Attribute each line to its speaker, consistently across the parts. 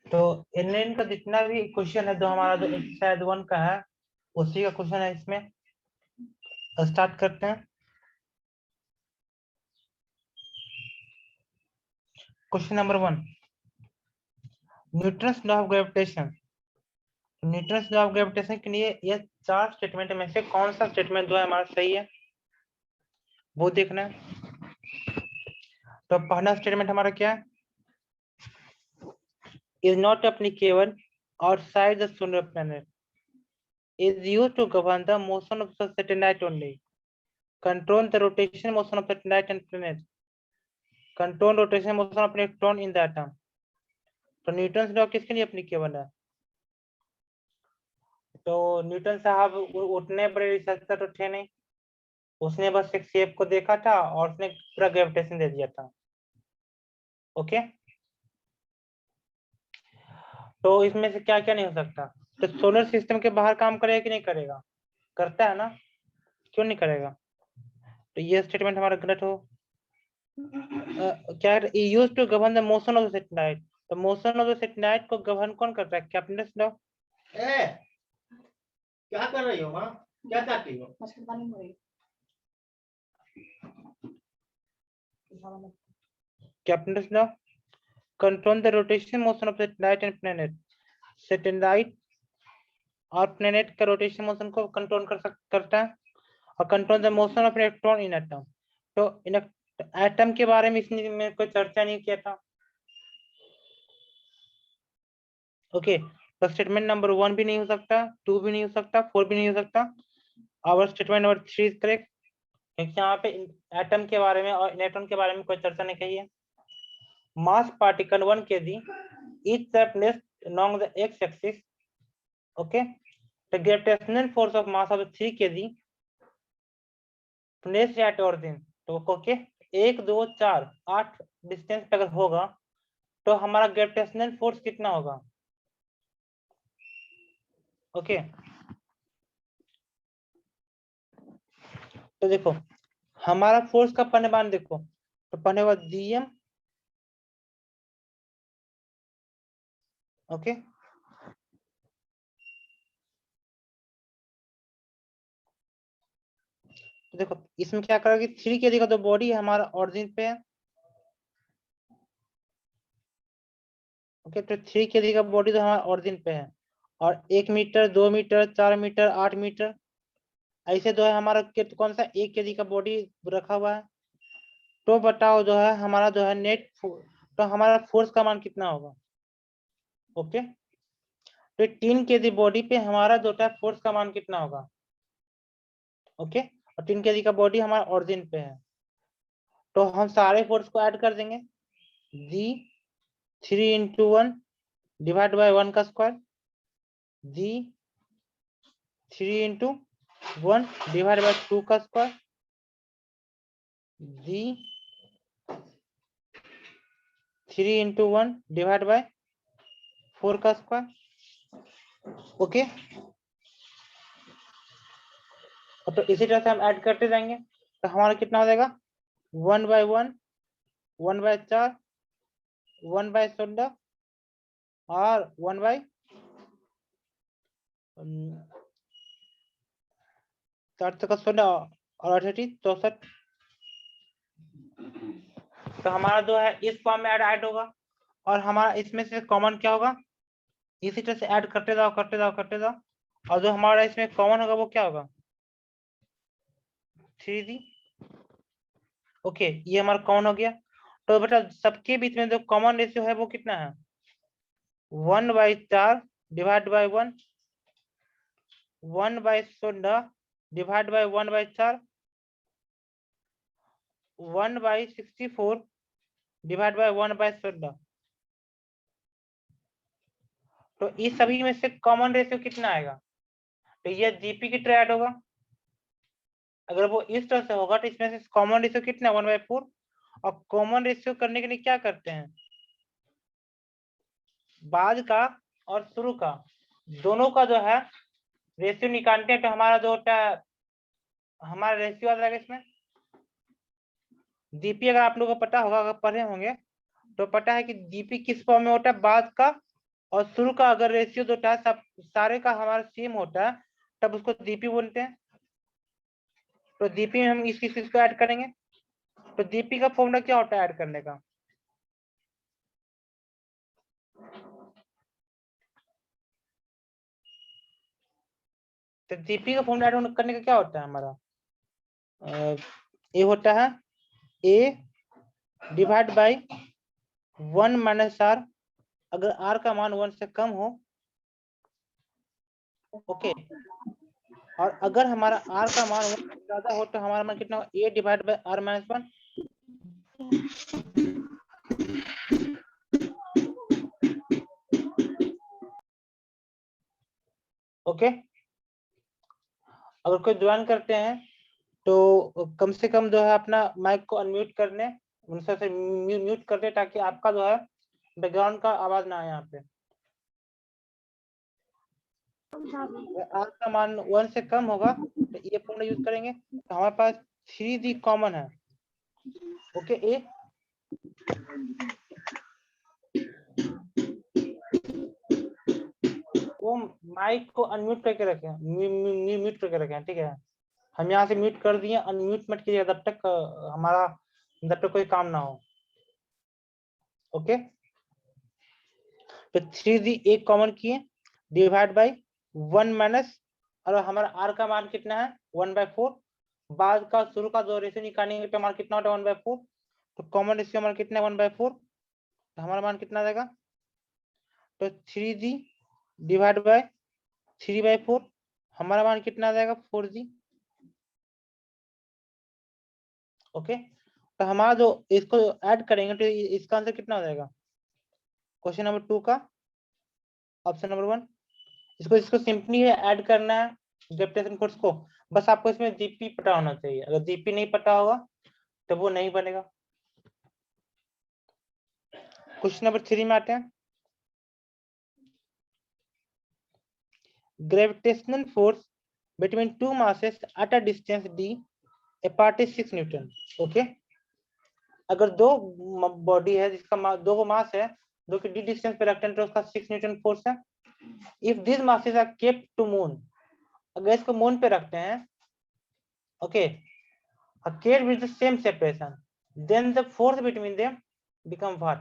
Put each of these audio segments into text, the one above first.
Speaker 1: तो एनएन का जितना भी क्वेश्चन है, जो हमारा जो एक्सरसाइज 1 का है, उसी का क्वेश्चन है। इसमें स्टार्ट करते हैं। Question number 1, Newton's law of gravitation. Newton's law of gravitation के लिए ये 4 स्टेटमेंट में से कौन सा स्टेटमेंट जो है हमारा सही है, वो देखना है। तो पहला स्टेटमेंट हमारा क्या है? Is not applicable outside the solar planet, is used to govern the motion of the satellite only, control the rotation motion of satellite and planet, control rotation motion of electron in the atom। तो Newton law किसके लिए applicable है? तो Newton साहब उतने बड़े researcher तो थे नहीं, उसने बस एक शेप को देखा था और उसने पूरा ग्रेविटेशन दे दिया था। ओके, तो इसमें से क्या क्या नहीं हो सकता? तो सोलर सिस्टम के बाहर काम करेगा कि नहीं करेगा? करता है ना, क्यों नहीं करेगा? तो ये स्टेटमेंट हमारा गलत हो। क्या use to govern the motion of the satellite. तो मोशन ऑफ द सैटेलाइट को गवर्न कौन करता है? Captain law.
Speaker 2: क्या कर रही हो माँ? क्या चाहती हो?
Speaker 1: Captain law control the rotation motion of satellite and planet. Satellite और प्लैनेट का रोटेशन मोशन को कंट्रोल करता है, और control the motion of electron in atom. तो एटम के बारे में इसने में कोई चर्चा नहीं किया था। ओके, तो स्टेटमेंट नंबर 1 भी नहीं हो सकता, 2 भी नहीं हो सकता, 4 भी नहीं हो सकता। और स्टेटमेंट नंबर 3 इज करेक्ट, क्योंकि यहाँ पे एटम के बारे में और इलेक्ट्रॉन के बारे में कोई चर्चा नहीं कही है। मास particle 1 kg each placed along the x-axis. Okay, the gravitational force of mass of 3 kg placed at origin। तो ओके, 1 2 4 8 डिस्टेंस पे अगर होगा तो हमारा ग्रेविटेशनल फोर्स कितना होगा? ओके, तो देखो हमारा फोर्स का परिमाण देखो, तो पहले बार dm। ओके, तो देखो इसमें क्या करेगा कि 3 kg का तो बॉडी हमारा ऑरिजिन पे है। ओके, तो 3 kg का बॉडी तो हमारा ऑरिजिन पे है, और 1 मीटर 2 मीटर 4 मीटर 8 मीटर ऐसे जो है हमारा कौन सा 1 kg का बॉडी रखा हुआ है। तो बताओ जो है हमारा जो है नेट, तो हमारा फोर्स का मान कितना होगा? ओके, तो 3 kg बॉडी पे हमारा जो है फोर्स का मान कितना होगा? ओके, और 3 kg का बॉडी हमारा ऑरिजिन पे है, तो हम सारे फोर्स को ऐड कर देंगे। जी 3 × 1 डिवाइड बाय 1 का स्क्वायर, जी 3 × 1 डिवाइड बाय 2 का स्क्वायर, जी 3 × 1 डिवाइड बाय 4 का स्क्वायर। ओके, तो इसी तरह से हम ऐड करते जाएंगे, तो हमारा कितना हो जाएगा? 1/1 1/4 1/16 और 1/4 का 16 और 64। तो हमारा जो है इस फॉर्म में ऐड होगा, और हमारा इसमें से कॉमन क्या होगा? इसी तरह से ऐड करते जाओ करते जाओ करते जाओ, और जो हमारा इसमें कॉमन होगा वो क्या होगा? 3d। ओके, ये हमारा कॉमन हो गया। तो बेटा सबके बीच में जो कॉमन रेशियो है वो कितना है? 1/4 divide by 1, 1/16 divide by 1/4, 1/64 divide by 1/16। तो इस सभी में से कॉमन रेशियो कितना आएगा? तो ये जीपी की तरह ऐड होगा। अगर वो इस तरह से होगा तो इसमें से कॉमन रेशियो कितना? 1/4। और कॉमन रेशियो करने के लिए क्या करते हैं? बाद का और शुरू का दोनों का जो है रेशियो निकालते हैं, तो हमारा जो होता है हमारा रेशियो आ जाएगा इसमें dp अगर आप लोगों को पता होगा, अगर पढ़े होंगे तो पता है कि dp किस फॉर्म में होता है, बाद का और शुरू का अगर रेशियो होता है सब सारे का हमारा सेम होता है तब उसको dp बोलते हैं। तो dp में हम इसको ऐड करेंगे, तो dp का फॉर्मूला क्या होता है ऐड करने का? तो dp का फॉर्मूला ऐड करने का क्या होता है हमारा? ये होता है a divide by 1 minus r, अगर r का मान 1 से कम हो, ओके, और अगर हमारा r का मान 1 से ज्यादा हो तो हमारा मान कितना हो? a divide by r minus 1। Okay, अगर कोई ज्वाइन करते हैं तो कम से कम जो है अपना माइक को अनम्यूट करने, उनसे से म्यूट कर दे ताकि आपका जो है बैकग्राउंड का आवाज ना आए यहाँ पे। r का मान 1 से कम होगा तो ये फॉर्मूला यूज करेंगे। तो हमारे पास 3d कॉमन है, ओके। ए वो माइक को अनम्यूट करके रखें, म्यूट करके रखें, ठीक है। हम यहाँ से म्यूट कर दिए, अनम्यूट मत कीजिए जब तक हमारा जब तक कोई काम ना हो, ओके। तो 3d एक कॉमन किए, डिवाइड बाई 1 माइनस, और हमारा r का मान कितना है 1/4, बाद का शुरू का जो रेशियो निकालेंगे तो हमारा कितना होता है 1/4, तो कॉमन रेशियो हमारा कितना है 1/4, तो हमारा मान कितना आ जाएगा? तो 3d डिवाइड बाई 3/4, हमारा मान कितना आ जाएगा 4g, ओके। तो हमारा जो इसको ऐड करेंगे तो इसका आंसर कितना हो जाएगा? क्वेश्चन नंबर 2 का ऑप्शन नंबर 1। इसको इसको सिंपली ऐड करना है ग्रेविटेशन फोर्स को, बस आपको इसमें जीपी पता होना चाहिए। अगर जीपी नहीं पता होगा तो वो नहीं बनेगा। क्वेश्चन नंबर 3 में आते हैं। Gravitational force between two masses at a distance d apart is 6 Newton, okay. अगर दो बॉडी है जिसका दो को मास है, दो के डी डिस्टेंस पे रखते हैं तो उसका 6 न्यूटन फोर्स है। If this masses are kept to moon, अगर इसको मून पे रखते हैं, okay, kept with the same separation, then the force between them become what?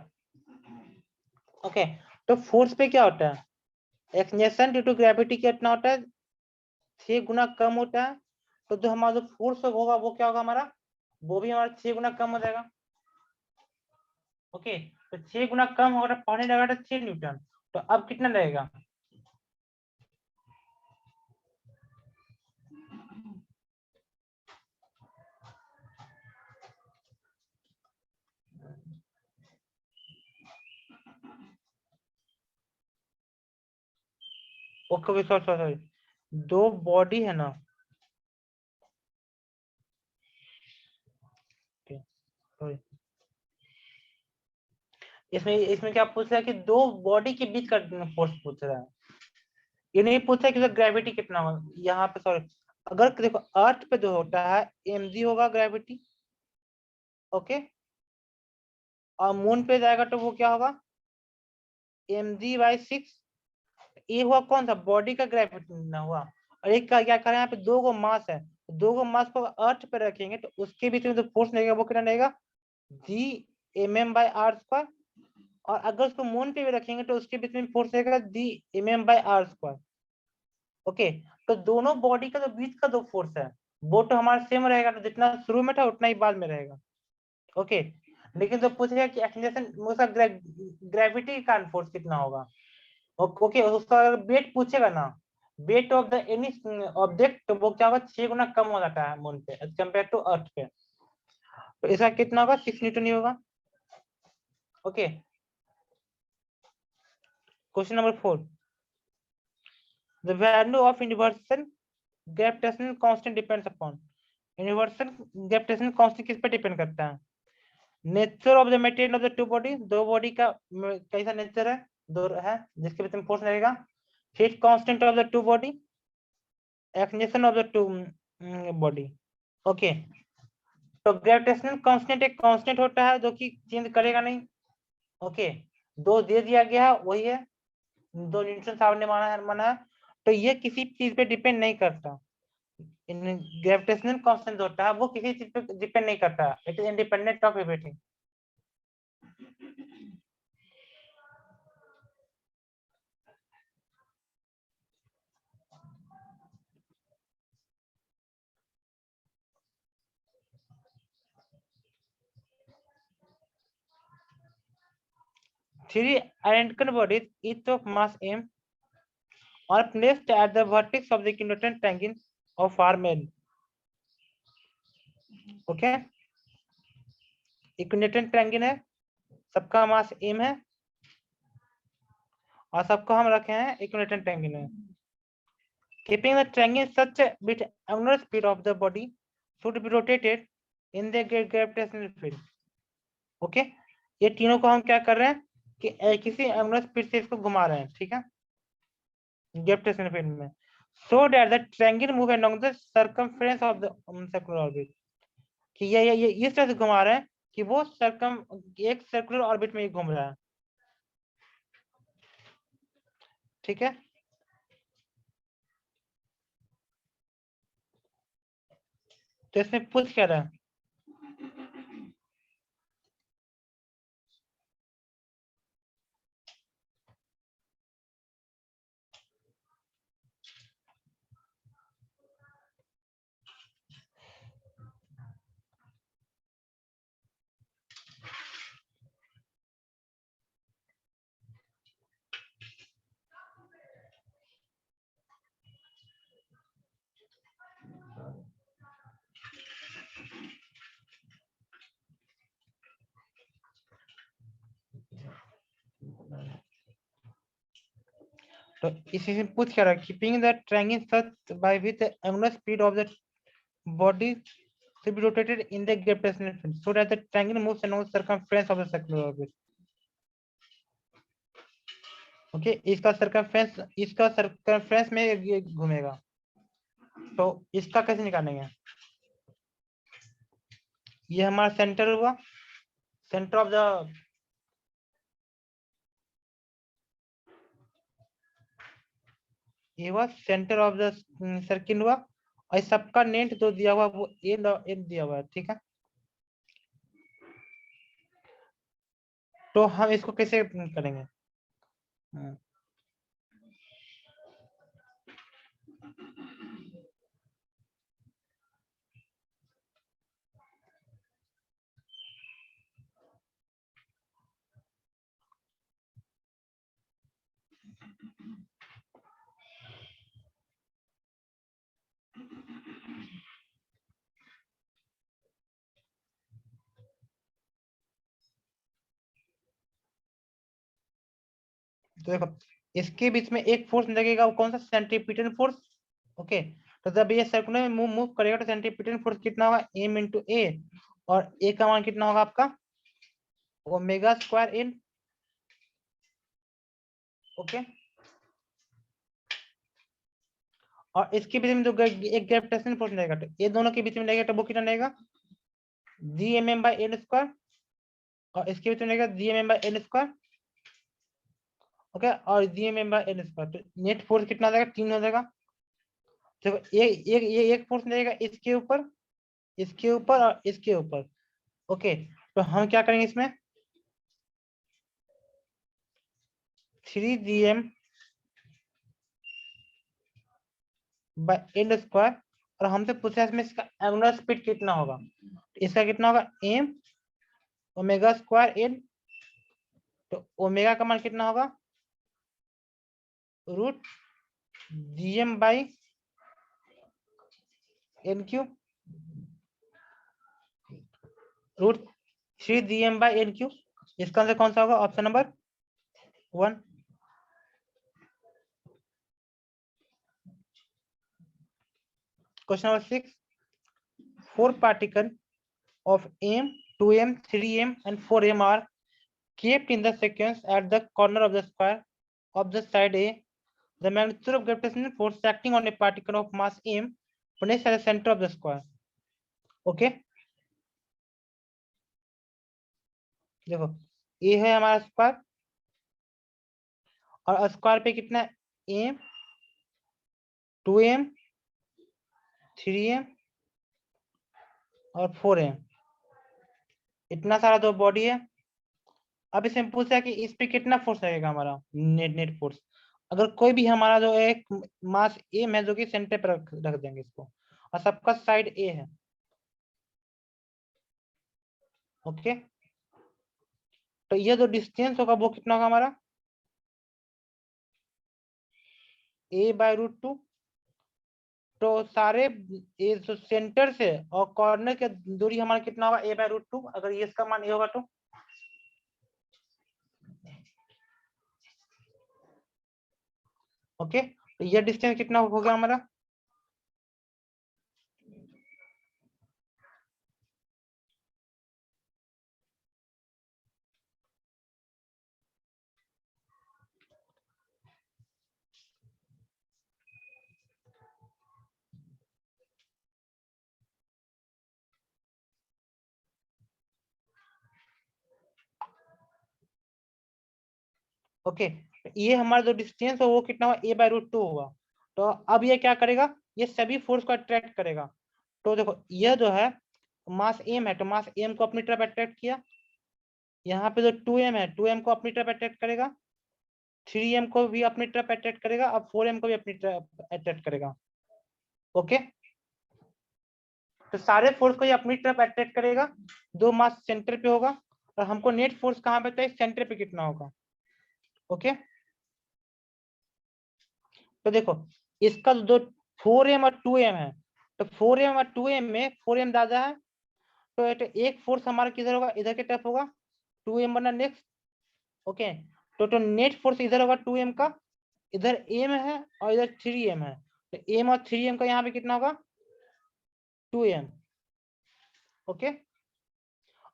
Speaker 1: Okay, तो फोर्स पे क्या होता है? एक्सलेशन ड्यू टू ग्रेविटी कितना होता है? 6 गुना कम होता है। तो जो हमारा जो फोर्स होगा वो क्या होगा हमारा? वो भी हमारा 6 गुना कम हो जाएगा, ओके। तो 6 गुना कम होगा तो पहले लगा था 6 न्यूटन, तो अब कितना रहेगा? ओके, सॉरी सॉरी, दो बॉडी है ना, सॉरी, इसमें इसमें क्या पूछ रहा है कि दो बॉडी के बीच का फोर्स पूछ रहा है, ये नहीं पूछा कि ग्रेविटी कितना हो यहाँ पे, सॉरी। अगर देखो अर्थ पे जो होता है mg होगा ग्रेविटी, ओके, और मून पे जाएगा तो वो क्या होगा mg/6। ये हुआ कौन सा बॉडी का ग्रेविटी ना हुआ, और एक का क्या करें, यहाँ पे दो गो मास है, दो गो मास को अर्थ पे रखेंगे तो उसके बीच में जो फोर्स लगेगा वो कितना रहेगा g/m/r², और अगर उसको मून पे भी रखेंगे तो उसके बीच में फोर्स रहेगा g/m/r², ओके। तो दोनों बॉडी का जो बीच का जो फोर्स है वो तो हमारा सेम रहेगा, तो जितना शुरू में था उतना ही बाद में रहेगा, ओके। लेकिन जो पूछेगा कि एक्सीलरेशन उसका ग्रेविटी का फोर्स कितना होगा, ओके, उसका अगर वेट पूछेगा ना, weight of the any object, तो वो क्या होगा 6 गुना कम हो जाता है मून पे एज कम्पेयर टू अर्थ पे, तो इसका कितना होगा 6 न्यूटन ही होगा, okay. Question number 4, the value of universal gravitational constant depends upon, universal gravitational constant किस पे डिपेंड करता है? Nature of the material of the two body, दो बॉडी का कैसा नेचर है, दो है जिसके बीच में फोर्स लगेगा, फिर constant of the two body, acceleration of the two body, okay. तो ग्रेविटेशनल कांस्टेंट एक कांस्टेंट होता है जो कि चेंज करेगा नहीं। ओके, 2 दे दिया गया है, वही है 2 न्यूटन साहब ने माना है। तो ये किसी चीज पे डिपेंड नहीं करता। ग्रेविटेशनल कांस्टेंट होता है वो किसी चीज पे डिपेंड नहीं करता, it is independent of everything. Three identical bodies, each of mass m, are placed at the vertex of the equidistant triangle of Fermat. Okay, equidistant triangle है, सबका मास m है और सबको हम रखे हैं इक्विडिस्टेंट ट्रायंगल में। Keeping the triangle such with angular speed of the body should be rotated in the gravitational field. Okay, ये तीनों को हम क्या कर रहे हैं कि किसी एंगुलर स्पीड से इसको घुमा रहे हैं, ठीक है, ग्रेविटेशनल फील्ड में, so that the triangle move along the circumference of the circular orbit, कि ये इस तरह से घुमा रहे हैं कि वो एक सर्कुलर ऑर्बिट में ही घूम रहा है, ठीक है। तो इसमें पूछ क्या रहा है, तो इसी से पूछ क्या रहा है, keeping the triangle such by with angular speed of the body to be rotated in the gravitational field so that the triangle moves along the circumference of the circular orbit. Okay, इसका circumference में ये घूमेगा, तो इसका कैसे निकालेंगे, ये हमारा सेंटर हुआ, सेंटर ऑफ द ये हुआ सेंटर ऑफ द सर्किल हुआ, और सबका नेट जो दिया हुआ वो ए दिया हुआ है, ठीक है। तो हम इसको कैसे करेंगे, तो देखो इसके बीच में एक फोर्स लगेगा, वो कौन सा, सेंट्रीपिटल फोर्स। ओके, तो जब ये सर्कुलर में मूव करेगा तो सेंट्रीपिटल फोर्स कितना होगा, m into a, और a का मान कितना होगा आपका ओमेगा स्क्वायर n। ओके, और इसके बीच में जो एक ग्रेविटेशनल फोर्स लगेगा, तो ये दोनों के बीच में लगेगा तो वो कितना लगेगा gmm by n स्क्वायर, और इसके बीच में लगेगा gmm by n square. Okay, और gmm by n स्क्वायर, तो नेट फोर्स कितना आ जाएगा, 3 हो जाएगा। देखो एक फोर्स लगेगा इसके ऊपर, इसके ऊपर और इसके ऊपर। ओके, तो हम क्या करेंगे इसमें 3gm बाय n स्क्वायर, और हमसे पूछा है इसमें इसका एंगुलर स्पीड कितना होगा, इसका कितना होगा m ओमेगा स्क्वायर n, तो ओमेगा का मान कितना होगा root gm by n cube, root 3gm by n cube. इसका आंसर कौन सा होगा, option number 1। Question number 6, 4 particles of m, 2m, 3m and 4m are kept in the sequence at the corner of the square of the side A. The magnitude of gravitational force acting on a particle of mass m placed at the center of the square. Okay, देखो ये है हमारा square, और square पे कितना है, m 2m 3m और 4m, इतना सारा दो बॉडी है। अब इसमें पूछा है कि इस पे कितना फोर्स लगेगा हमारा, नेट फोर्स। अगर कोई भी हमारा जो एक मास एम है जो कि सेंटर पर रख देंगे इसको, और सबका साइड ए है, ओके, तो ये जो डिस्टेंस होगा वो कितना होगा हमारा, a/√2। तो सारे ये जो सेंटर से और कॉर्नर के दूरी हमारा कितना होगा, a/√2। अगर ये इसका मान ए होगा तो ओके, तो ये डिस्टेंस कितना हो गया हमारा, ओके, ये हमारा जो डिस्टेंस है वो कितना होगा, a/√2 होगा। तो अब ये क्या करेगा, ये सभी फोर्स को अट्रैक्ट करेगा। तो देखो ये जो है मास एम है, तो मास एम को अपनी तरफ अट्रैक्ट किया। यहाँ पे जो 2m है, 2m को अपनी तरफ अट्रैक्ट करेगा, 3m को भी अपनी तरफ अट्रैक्ट करेगा, और 4m को भी अपनी तरफ अट्रैक्ट करेगा, ओके। तो सारे फोर्स को ये अपनी तरफ अट्रैक्ट करेगा, दो मास सेंटर पे होगा, और हमको नेट फोर्स कहाँ पे चाहिए, सेंटर पे कितना होगा, ओके। तो देखो इसका जो 4m और 2m है, तो 4m और 2m में 4m ज्यादा है, तो एक फोर्स हमारा किधर होगा, इधर की तरफ होगा, 2m बना नेक्स्ट, ओके। तो नेट फोर्स इधर होगा 2m का, इधर m है और इधर 3m है, तो m और 3m का यहाँ पे कितना होगा, 2m, ओके।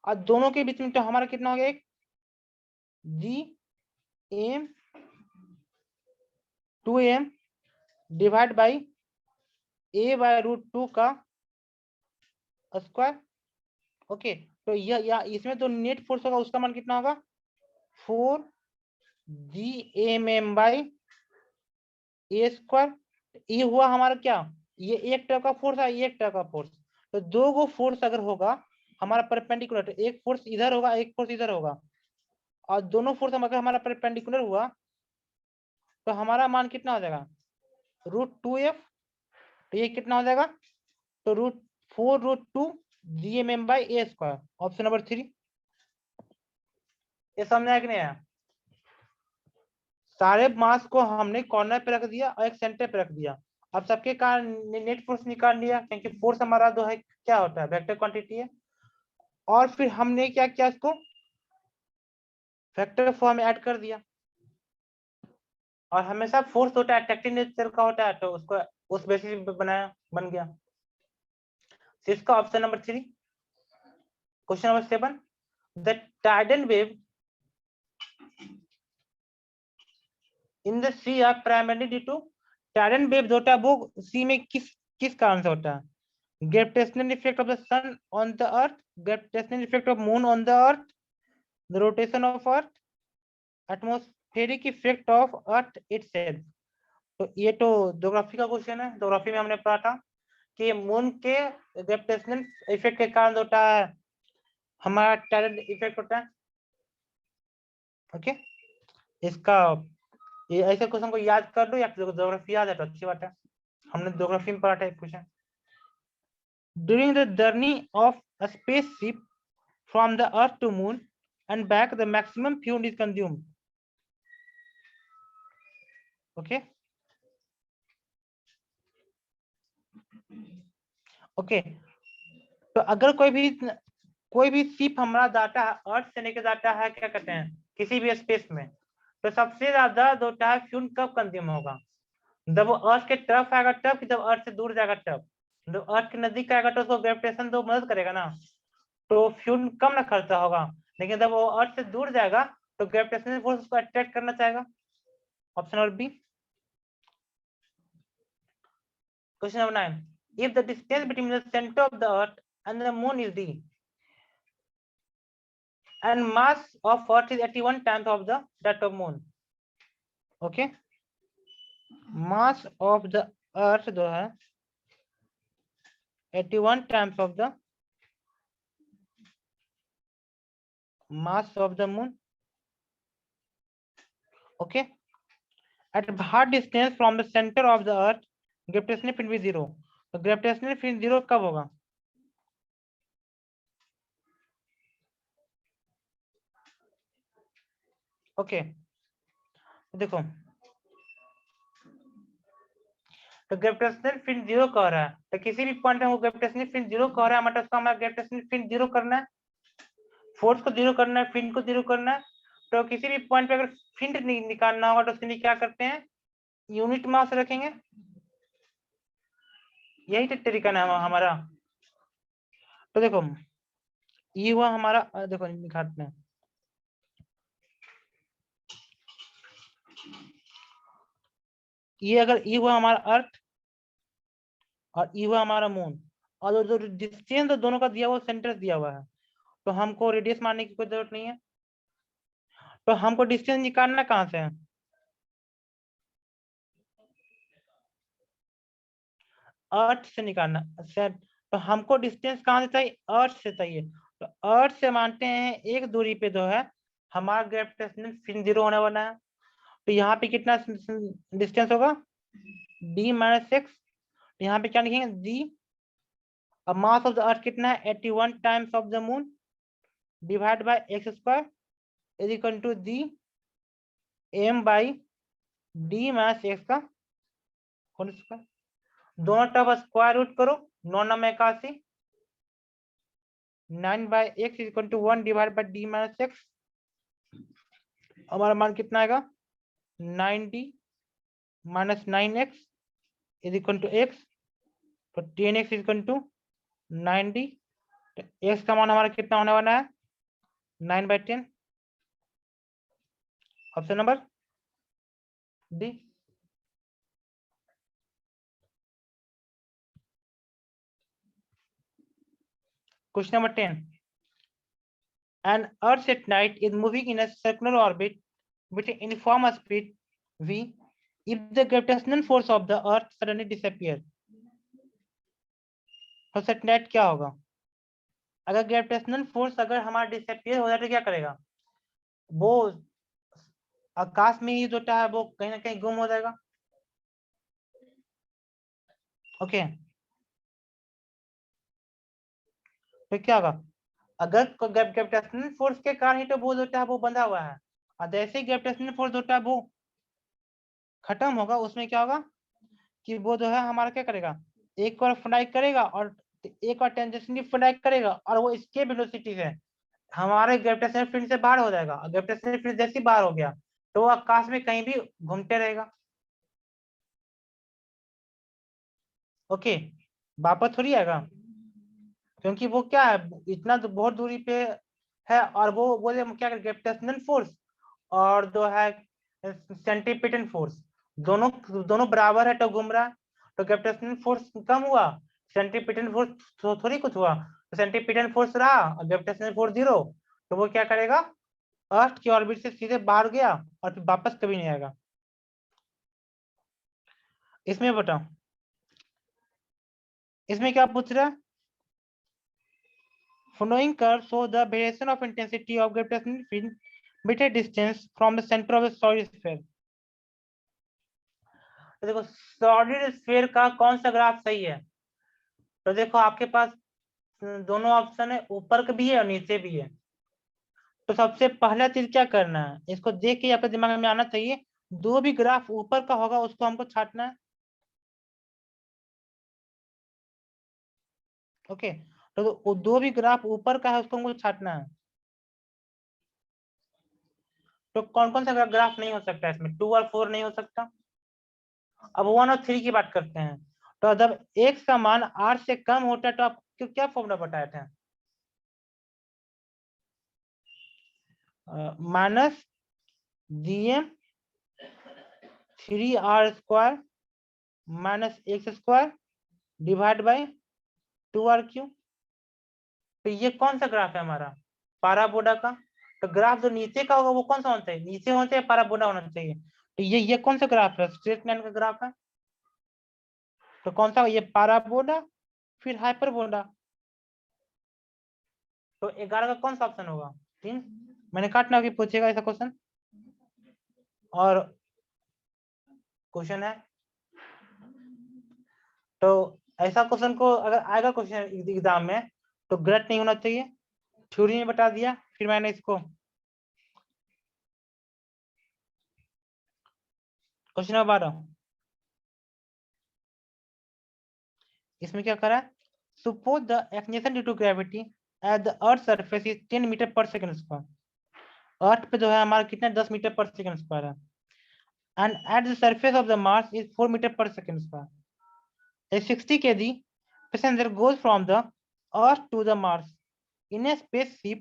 Speaker 1: और दोनों के बीच में तो हमारा कितना हो गया, एक gm 2m divide by a/√2 का स्क्वायर, ओके। तो यह इसमें तो नेट फोर्स होगा उसका मान कितना होगा, 4 GMM ए स्क्वायर। ये हुआ हमारा क्या, ये एक तरफ का फोर्स है, ये एक तरफ का फोर्स। तो दो गो फोर्स अगर होगा हमारा परपेंडिकुलर, तो एक फोर्स इधर होगा, एक फोर्स इधर होगा, और दोनों फोर्स अगर हमारा परपेंडिकुलर हुआ तो हमारा मान कितना हो जाएगा, √2f। तो ये कितना हो जाएगा, तो √4 GMM/a स्क्वायर, ऑप्शन नंबर 3। ये समझ आया कि नहीं आया, सारे मास को हमने कॉर्नर पे रख दिया और एक सेंटर पे रख दिया। अब सबके कारण नेट फोर्स निकाल लिया, क्योंकि फोर्स हमारा जो है क्या होता है, वेक्टर क्वांटिटी है। और फिर हमने क्या किया, इसको वेक्टर फॉर्म में ऐड कर दिया। और हमेशा फोर्स होता है अट्रैक्टिव नेचर का होता है, तो उसको उस बेसिस पे बनाया, बन गया। तो इसका option number 3। Question number 7, the tidal wave in the sea are primary due to, tidal wave जो होता है वो सी में किस कारण से होता है, gravitational effect of the sun on the earth, gravitational effect of moon on the earth, the rotation of earth, atmospheric effect of earth itself। तो ये तो ज्योग्राफी का क्वेश्चन है। ज्योग्राफी में हमने पढ़ा था कि मून के ग्रेविटेशनल इफेक्ट के कारण होता है हमारा टाइडल इफेक्ट होता है, ओके। इसका ये ऐसे क्वेश्चन को याद कर लो, या ज्योग्राफी याद है तो अच्छी बात है, हमने ज्योग्राफी में पढ़ा था एक question. During the journey of a spaceship from the Earth to Moon and back, the maximum fuel is consumed. Okay. Okay. तो अगर कोई भी शिप हमारा जाता है, अर्थ से लेके जाता है, क्या कहते हैं, किसी भी स्पेस में, तो सबसे ज्यादा जो होता है फ्यूल कब कंज्यूम होगा, जब वो अर्थ के तरफ आएगा तब, कि जब अर्थ से दूर जाएगा तब। जब अर्थ के नजदीक आएगा तो उसको ग्रेविटेशन तो मदद करेगा ना, तो फ्यूल कम ना खर्चा होगा। लेकिन जब वो अर्थ से दूर जाएगा तो ग्रेविटेशनल फोर्स उसको अट्रैक्ट करना चाहेगा, option number B. Question number 9, if the distance between the center of the earth and the moon is d, and mass of earth is 81 times of that of moon. Okay, mass of the earth जो है 81 times of the mass of the moon. Okay, at hard distance from the center of the earth gravitational field भी 0. तो gravitational field 0 कब होगा? Okay देखो, तो gravitational field 0 कह रहा है, तो किसी भी पॉइंट में वो ग्रेविटेशनल फील्ड 0 कह रहा है, मतलब उसका हमारा ग्रेविटेशनल फील्ड 0 करना है, फोर्स को 0 करना है, फील्ड को 0 करना है। तो किसी भी पॉइंट पे अगर फील्ड निकालना होगा तो उसके लिए क्या करते हैं, यूनिट मास रखेंगे। यही तो तरीका ना हमारा। तो देखो ये हुआ हमारा, देखो निकालते हैं, ये अगर ये हुआ हमारा अर्थ और ये हुआ हमारा मून, और जो डिस्टेंस दोनों का दिया हुआ सेंटर दिया हुआ है, तो हमको रेडियस मारने की कोई जरूरत नहीं है। तो हमको डिस्टेंस निकालना कहाँ से है, अर्थ से निकालना। तो हमको डिस्टेंस कहाँ से चाहिए, अर्थ से चाहिए। तो अर्थ से मानते हैं एक दूरी पे जो है हमारा ग्रेविटेशनल फील्ड 0 होने वाला है। तो यहाँ पे कितना डिस्टेंस होगा, d माइनस एक्स। यहाँ पे क्या लिखेंगे, d। अब मास ऑफ द अर्थ कितना है, 81 times of the moon divide by X square is equal to d m by d minus X का होल स्क्वायर। दोनों तरफ स्क्वायर रूट करो, 9 9 81, 9 by X is equal to 1 divide by d minus X. हमारा मान कितना आएगा, 90 minus 9x is equal to x। तो 10x is equal to 90। तो x का मान हमारा कितना होने वाला है, 9/10। Option number D. Question number 10, an earth at night is moving in a circular orbit with an uniform speed v if the gravitational force of the earth suddenly disappear। तो at night क्या होगा, अगर gravitational force अगर हमारा disappear हो जाए तो क्या करेगा, वो आकाश में ही जो है वो कहीं ना कहीं गुम हो जाएगा। ओके तो क्या होगा, अगर ग्रेविटेशनल फोर्स के कारण ही तो वो जो है वो बंधा हुआ है, और जैसे ही ग्रेविटेशनल फोर्स जो है वो खत्म होगा, उसमें क्या होगा कि वो जो है हमारा क्या करेगा, एक बार फ्लाई करेगा और एक बार टेंजेंशियली फ्लाई करेगा, और वो इसके वेलोसिटी से हमारे ग्रेविटेशनल फील्ड से बाहर हो जाएगा। और ग्रेविटेशनल फील्ड जैसे ही बाहर हो गया तो वो आकाश में कहीं भी घूमते रहेगा। ओके वापस थोड़ी आएगा, क्योंकि वो क्या है, इतना तो बहुत दूरी पे है, और वो बोले क्या ग्रेविटेशनल फोर्स और जो है सेंट्रीपिटल फोर्स दोनों दोनों बराबर है तो घूम रहा है। तो ग्रेविटेशनल फोर्स कम हुआ, सेंट्रीपिटल फोर्स थोड़ी कुछ हुआ। तो सेंट्रीपिटल फोर्स रहा और ग्रेविटेशनल फोर्स 0, तो वो क्या करेगा, अर्थ की ऑर्बिट से सीधे बाहर गया और फिर वापस कभी नहीं आएगा। इसमें बताओ, इसमें क्या पूछ रहा है, following curve show the variation of intensity of gravitational field with a distance from the center of a solid sphere। तो देखो सॉलिड स्फीयर का कौन सा ग्राफ सही है, तो देखो आपके पास दोनों ऑप्शन है, ऊपर का भी है और नीचे भी है। तो सबसे पहला चीज क्या करना है, इसको देख के आपके दिमाग में आना चाहिए, जो भी ग्राफ ऊपर का होगा उसको हमको छांटना है। ओके तो दो भी ग्राफ ऊपर का है उसको हमको छांटना है। तो कौन कौन सा ग्राफ नहीं हो सकता इसमें, 2 और 4 नहीं हो सकता। अब 1 और 3 की बात करते हैं। तो जब x का मान r से कम होता है तो आप क्या फॉर्मूला बताए थे, minus dm 3r² minus x² divide by 2r3। तो ये कौन सा ग्राफ है हमारा, पाराबोला का। तो ग्राफ जो नीचे का होगा वो कौन सा होना चाहिए, नीचे होना चाहिए, पैराबोला होना चाहिए। तो ये कौन सा ग्राफ है, स्ट्रेट लाइन का ग्राफ है। तो कौन सा, ये पैराबोला फिर हाइपरबोला। तो 11 का कौन सा ऑप्शन होगा, 3। मैंने काटना कि पूछेगा ऐसा क्वेश्चन। और क्वेश्चन है, तो ऐसा क्वेश्चन को अगर आएगा क्वेश्चन एग्जाम में तो गलत नहीं होना चाहिए। थ्योरी में बता दिया, फिर मैंने इसको क्वेश्चन नंबर 12, इसमें क्या करा, suppose the acceleration due to gravity at the earth surface is 10 metre per second square. Earth पे जो है हमारा कितना 10 मीटर पर सेकंड स्क्वायर है, and at the surface of the Mars is 4 metre per second square. A 60 kg passenger goes from the earth to the Mars in a spaceship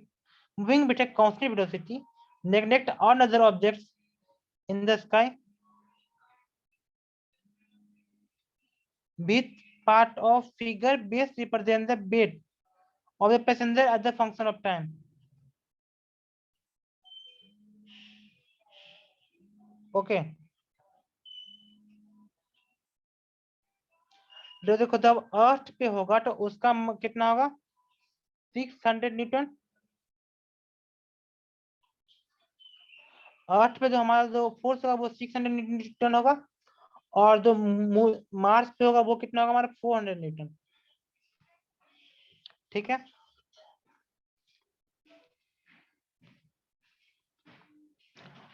Speaker 1: moving with a constant velocity, neglect all other objects in the sky. Which part of figure base represents the weight of the passenger as a function of time? Okay. जो देखो जब अर्थ पे होगा तो उसका कितना होगा 600 Newton. अर्थ पे जो हमारा जो फोर्स होगा वो 600 न्यूटन होगा, और जो मार्स पे होगा वो कितना होगा हमारा 400 न्यूटन। ठीक है,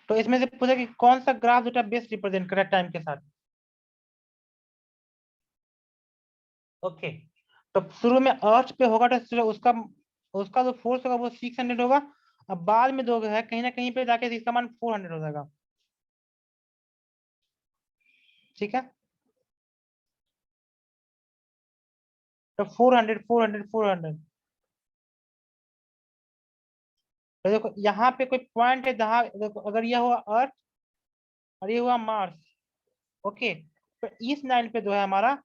Speaker 1: तो इसमें से पूछा कि कौन सा ग्राफ जो बेस्ट रिप्रेजेंट कर रहा है टाइम के साथ। ओके, तो शुरू में अर्थ पे होगा तो उसका उसका जो फोर्स होगा वो 600 होगा। अब बाद में जो है कहीं ना कहीं पे जाके इसका मान 400 हो जाएगा। ठीक है, तो 400 400 400। तो देखो यहाँ पे कोई पॉइंट है जहां देखो, अगर यह हुआ अर्थ और ये हुआ मार्स, ओके, तो इस लाइन पे जो है हमारा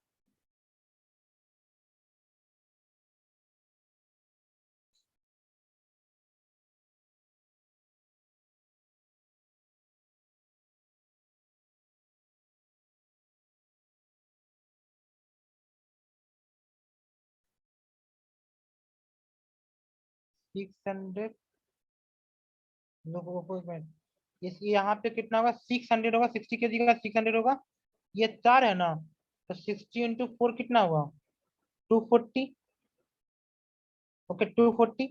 Speaker 1: सिक्स हंड्रेड, इस यहाँ पे कितना होगा 600 होगा, 60 के जगह 600 होगा, ये 4 है ना, तो 60 इंटू 4 कितना हुआ 240। ओके 240।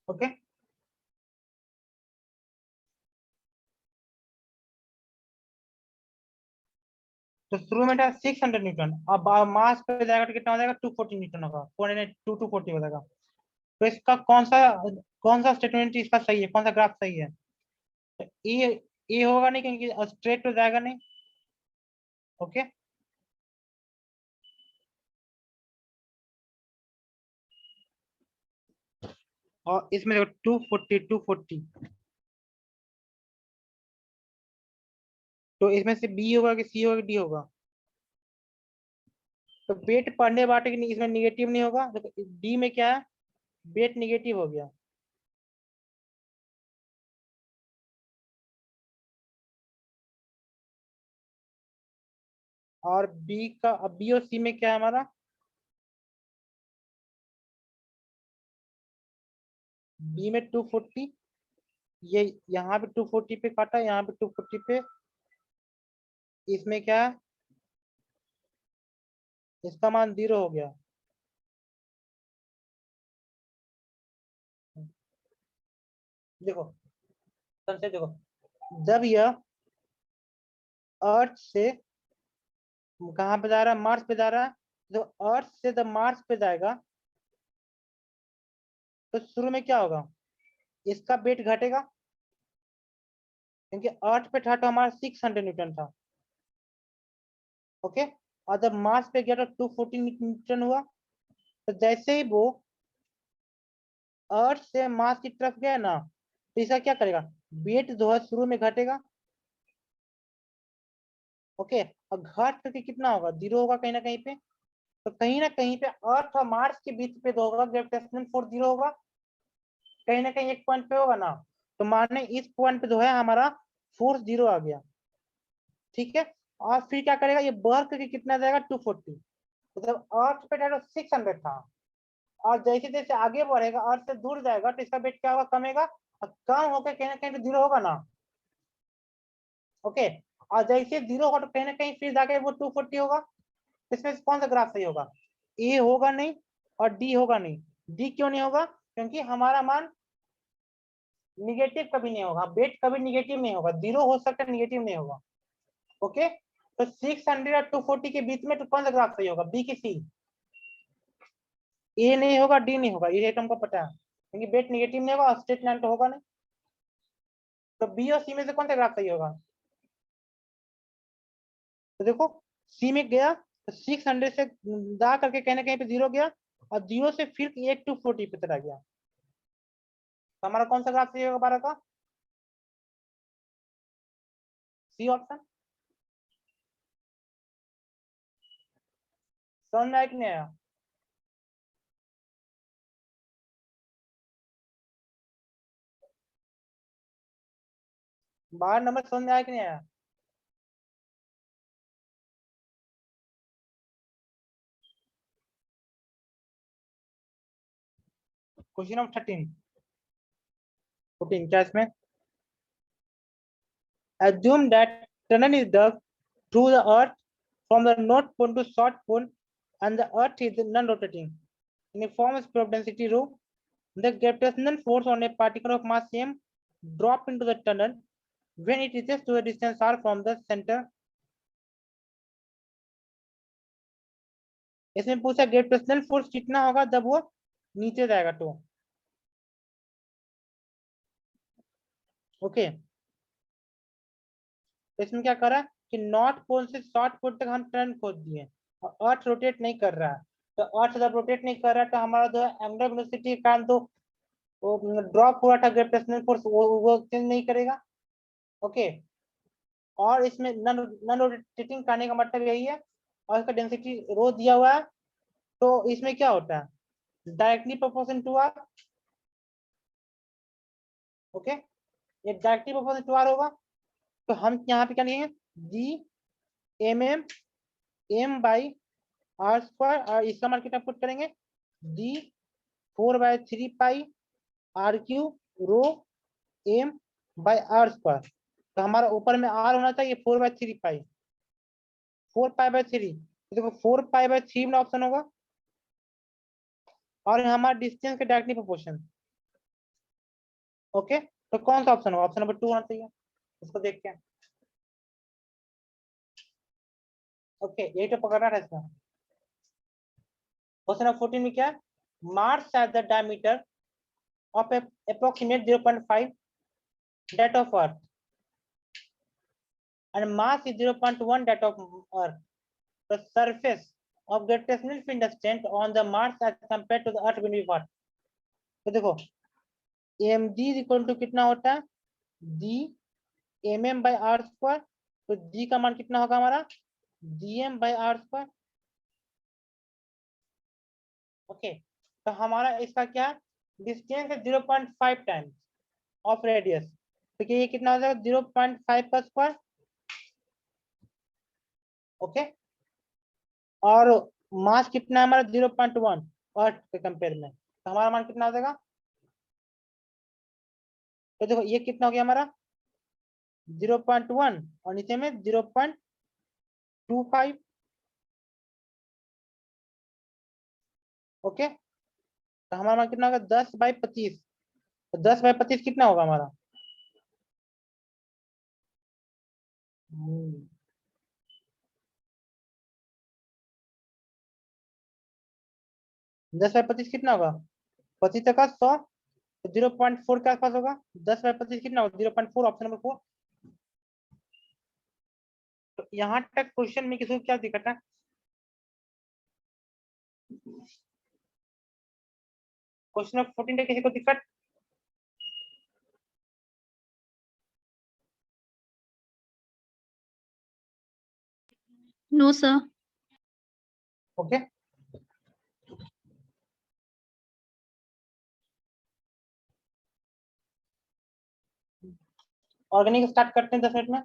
Speaker 1: ओके, तो शुरू में था 600 न्यूटन, अब मास पे जाएगा तो कितना हो जाएगा 240 न्यूटन होगा, 402 240 हो जाएगा। तो इसका कौन सा स्टेटमेंट इसका सही है, कौन सा ग्राफ सही है, तो ये होगा नहीं क्योंकि स्ट्रेट तो जाएगा नहीं। ओके, और इसमें देखो 240 तो इसमें से बी होगा कि सी होगा कि डी होगा। तो वेट पढ़ने बाटे कि नहीं, इसमें निगेटिव नहीं होगा, देखो डी में क्या है वेट निगेटिव हो गया। और बी का, अब बी और सी में क्या है हमारा, बी में 240, ये यहाँ पे 240 पे काटा, यहाँ पे 240 पे, इसमें क्या है इसका मान 0 हो गया। देखो संशय देखो, जब यह अर्थ से कहाँ पे जा रहा है, मार्स पे जा रहा है, जो अर्थ से जब मार्स पे जाएगा तो शुरू में क्या होगा, इसका वेट घटेगा, क्योंकि अर्थ पे था तो हमारा 600 न्यूटन था। ओके, और जब मार्स पे गया तो 240 न्यूटन हुआ। तो जैसे ही वो अर्थ से मार्स की तरफ गया ना, तो इसका क्या करेगा, वेट जो है शुरू में घटेगा। ओके, और घट करके कितना होगा 0 होगा कहीं ना कहीं पे। तो कहीं ना कहीं पे अर्थ और मार्स के बीच पे जो होगा ग्रेविटेशनल फोर्स 0 होगा, कहीं ना कहीं एक पॉइंट पे होगा ना। तो माने इस पॉइंट पे जो है हमारा फोर्स 0 आ गया, ठीक है। और फिर क्या करेगा, ये बढ़ करके कितना जाएगा 240, मतलब अर्थ पे डायरेक्ट 600 था, और जैसे जैसे आगे बढ़ेगा अर्थ से दूर जाएगा तो इसका वेट क्या होगा, कमेगा, और कम होकर कहीं ना कहीं पे 0 होगा ना। ओके, और जैसे 0 होगा तो कहीं ना कहीं फिर जाके वो 240 होगा। इसमें से कौन सा ग्राफ सही होगा, ए होगा नहीं और डी होगा नहीं। डी क्यों नहीं होगा, क्योंकि हमारा मान निगेटिव कभी नहीं होगा, वेट कभी निगेटिव नहीं होगा, 0 हो सकता है निगेटिव नहीं होगा। ओके, तो 600 और 240 के बीच में तो कौन सा ग्राफ सही होगा, बी की सी। ए नहीं होगा, डी नहीं होगा, ये हमको पता है, क्योंकि वेट निगेटिव नहीं होगा और स्ट्रेट लाइन तो होगा नहीं। तो बी और सी में से कौन सा ग्राफ सही होगा, तो देखो सी में गया तो 600 से जा करके कहीं ना कहीं पे 0 गया, और 0 से फिर 8 to 40 पे चला गया। तो हमारा कौन सा ग्राफ सही होगा 12 का, सी ऑप्शन। समझ में आया कि नहीं आया, 12 नंबर समझ में आया कि नहीं आया। क्वेश्चन नंबर 14 क्या इसमें, assume that tunnel is dug through the earth from the north pole to south pole and the earth is non-rotating in a form of of density rho. The gravitational force on a particle of mass m drop into the tunnel when it reaches to a distance r from the center. इसमें पूछा gravitational force कितना होगा जब वो नीचे जाएगा तो। Okay, तो इसमें क्या करा कि नॉर्थ पोल से साउथ पोल तक हम टर्न खोद दिए, और अर्थ रोटेट नहीं कर रहा है। तो अर्थ जब रोटेट नहीं कर रहा है तो हमारा जो है एंगुलर वेलोसिटी के कारण तो वो ड्रॉप हुआ था ग्रेविटेशनल फोर्स, वो चेंज नहीं करेगा। ओके, और इसमें नॉन रोटेटिंग करने का मतलब यही है, और इसका डेंसिटी रो दिया हुआ है, तो इसमें क्या होता है directly proportion to R. Okay, ये डायरेक्टली प्रोपोर्शन टू आर होगा, तो हम यहाँ पे क्या लिखेंगे, G M M M by R square, और इसका मान कितना पुट करेंगे, D 4/3 pi R cube rho M by R square. तो हमारा ऊपर में आर होना चाहिए 4/3 पाई, 4 पाई/3, देखो 4 पाई/3 में ऑप्शन होगा, और हमारा डिस्टेंस के डायरेक्टली प्रोपोर्शन। ओके, तो कौन सा ऑप्शन होगा, ऑप्शन नंबर 2 होना चाहिए, इसको देखते हैं। ओके, यही तो पकड़ना था इसमें। क्वेश्चन नंबर 14 में क्या है, Mars at the diameter of approximate 0.5 that of Earth and mass is 0.1 that of Earth. The surface of gravitational field extent on the Mars as compared to the Earth will be what? तो देखो mg equal to कितना होता है, g mm by R square, तो g का मान कितना होगा हमारा gm by R square. Okay, तो हमारा इसका क्या डिस्टेंस है 0.5 टाइम्स ऑफ रेडियस, तो ये कितना हो जाएगा 0.5 का स्क्वायर। ओके, और मास कितना है हमारा 0.1 अर्थ के कंपेयर में, तो हमारा मान कितना हो जाएगा, तो देखो ये कितना हो गया हमारा 0.1 और नीचे में 0.25। ओके, तो हमारा मान कितना होगा 10/25, तो 10/25 कितना होगा हमारा 10/25 कितना होगा 25 का 100, तो 0.4 के आसपास होगा। 10/25 कितना होगा 0.4, ऑप्शन नंबर 4। तो यहाँ तक क्वेश्चन में किसी को क्या दिक्कत है, क्वेश्चन नंबर 14 में किसी को दिक्कत।
Speaker 3: No sir.
Speaker 1: Okay, organic start करते हैं 10 मिनट में।